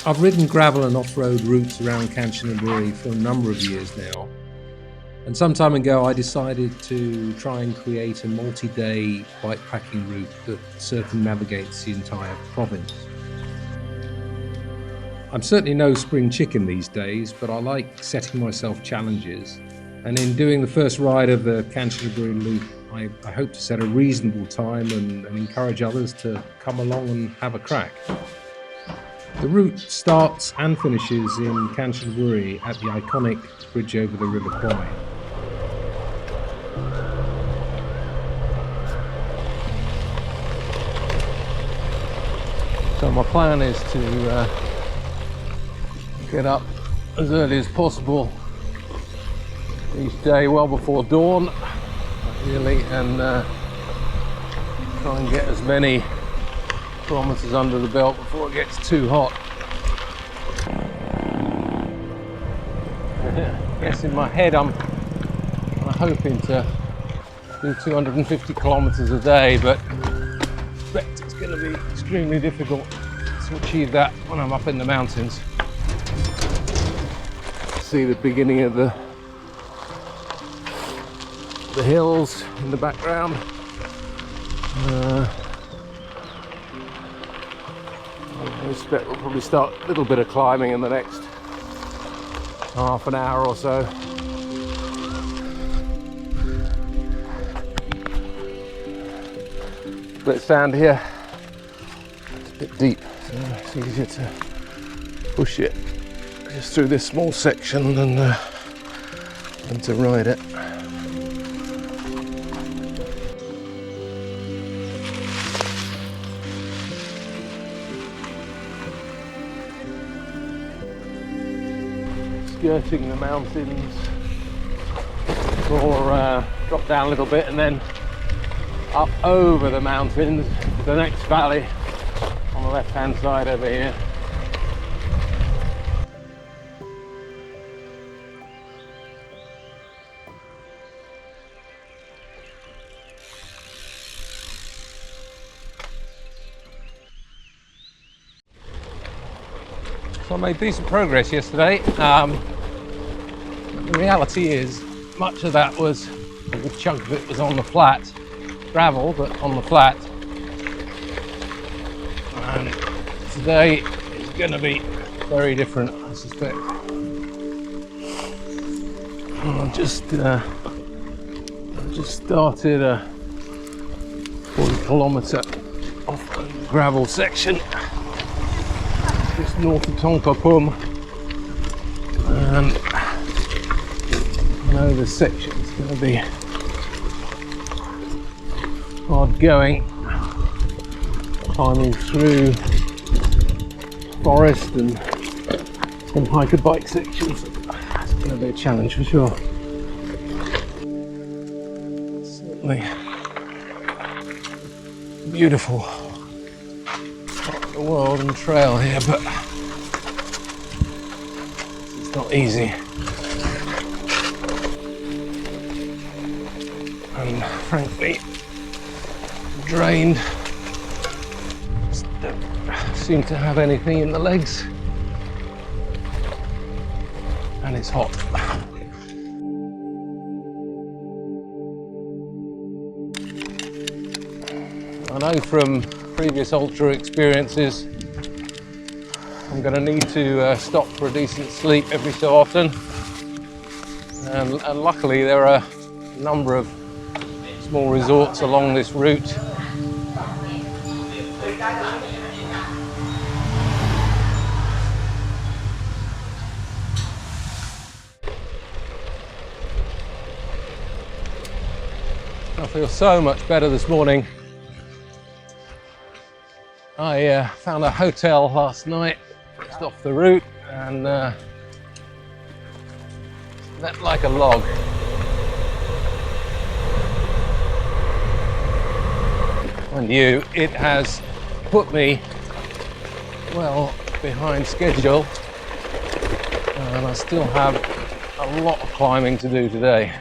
I've ridden gravel and off-road routes around Kanchanaburi for a number of years now, and some time ago I decided to try and create a multi-day bikepacking route that circumnavigates the entire province. I'm certainly no spring chicken these days, but I like setting myself challenges, and in doing the first ride of the Kanchanaburi Loop, I hope to set a reasonable time and encourage others to come along and have a crack. The route starts and finishes in Kanchanaburi at the iconic bridge over the River Kwai. So my plan is to get up as early as possible each day, well before dawn, ideally, and try and get as many kilometers under the belt before it gets too hot. I guess in my head I'm hoping to do 250 kilometers a day, but I expect it's going to be extremely difficult to achieve that when I'm up in the mountains. See the beginning of the hills in the background. I expect we'll probably start a little bit of climbing in the next half an hour or so. Split sand here. It's a bit deep, so it's easier to push it just through this small section than to ride it. Skirting the mountains, or drop down a little bit and then up over the mountains to the next valley on the left hand side over here. So I made decent progress yesterday. The reality is, much of that was, a good chunk of it was on the flat, gravel, but on the flat. And today is going to be very different, I suspect. I've just started a 40-kilometer off gravel section just north of Tongpapum, and I know this section is going to be hard going, climbing through forest and some hiker bike sections. It's going to be a challenge for sure. Certainly beautiful part of the world and trail here, but it's not easy. And frankly, drained. Just don't seem to have anything in the legs, and it's hot. I know from previous ultra experiences I'm going to need to stop for a decent sleep every so often, and luckily there are a number of small resorts along this route. I feel so much better this morning. I found a hotel last night just off the route and slept like a log. Mind you, it has put me well behind schedule, and I still have a lot of climbing to do today.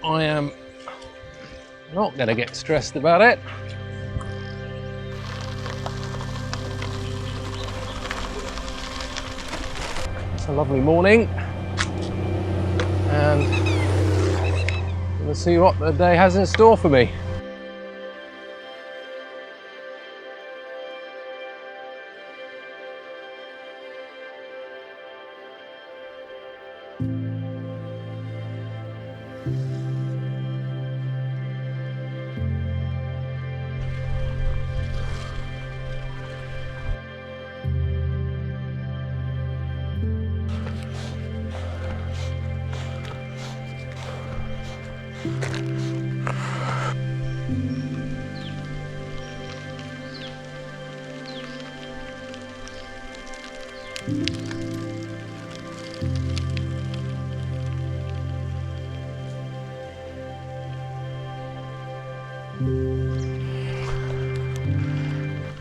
I am not going to get stressed about it. It's a lovely morning, and I'm going to see what the day has in store for me.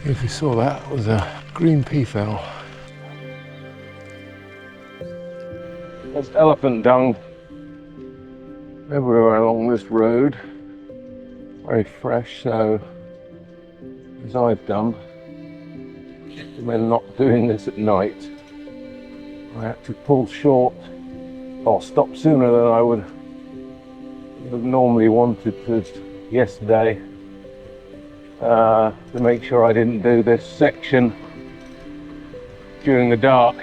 If you saw that, it was a green peafowl. There's elephant dung everywhere along this road. Very fresh, so as I've done, when not doing this at night, I had to pull short or stop sooner than I would have normally wanted to yesterday. To make sure I didn't do this section during the dark.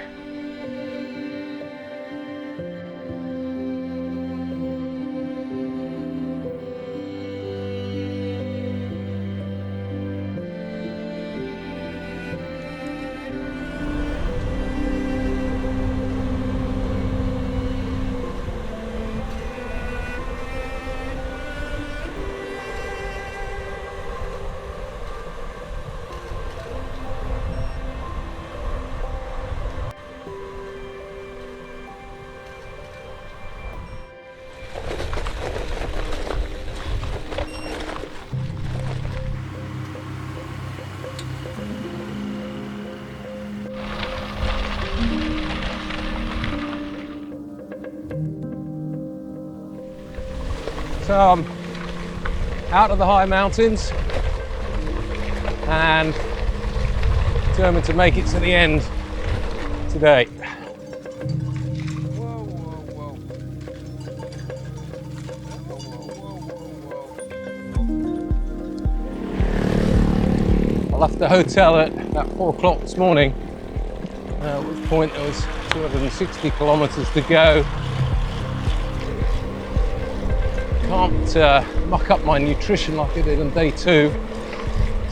So I'm out of the high mountains and determined to make it to the end today. I left the hotel at about 4 o'clock this morning, at which point there was 260 kilometers to go. Can't muck up my nutrition like I did on day 2,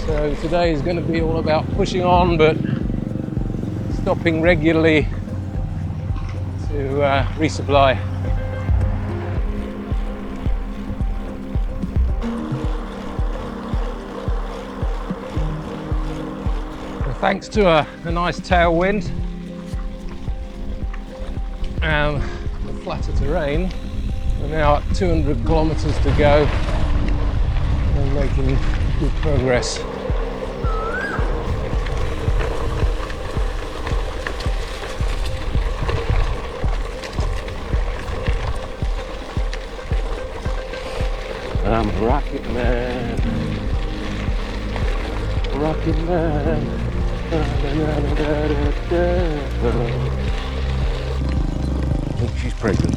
so today is going to be all about pushing on but stopping regularly to resupply. Thanks to a nice tailwind and the flatter terrain, we're now at 200 kilometers to go and making good progress. I'm Rocket Man, Rocket Man. I think she's pregnant.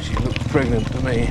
She looks pregnant to me.